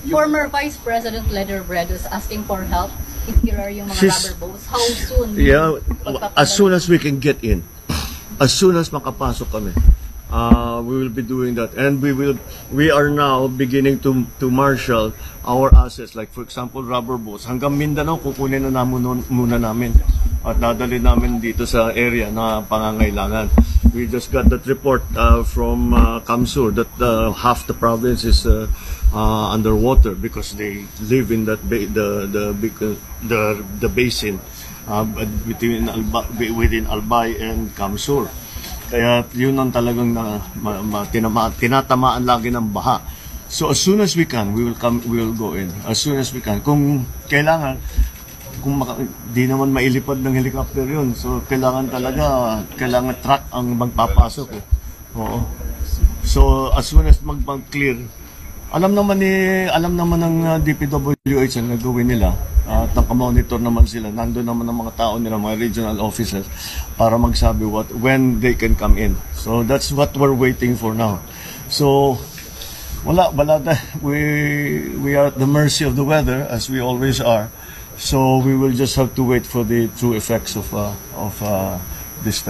Former Vice President Leder Bredo is asking for help if here are yung mga rubber boats. How soon? Yeah, as soon as we can get in. As soon as makapasok kami. We will be doing that, and we are now beginning to marshal our assets, like for example rubber boats hanggang Mindanao. Kukunin na muna namin at dadali namin dito sa area na pangangailangan. We just got that report from Kamsur that half the province is underwater because they live in that the basin within Albay and Kamsur. Kaya yun ang talagang tinatamaan lagi ng baha. So as soon as we can, we will go in. As soon as we can. Kung kailangan, di naman mailipad ng helicopter yun. So kailangan truck ang magpapasok. Oo. So as soon as mag-clear, alam naman ng DPWH ang nagawin nila. At nakamonitor naman sila, nandun naman ang mga tao nila, mga regional officers, para magsabi when they can come in. So that's what we're waiting for now. So we are at the mercy of the weather, as we always are. So we will just have to wait for the true effects of this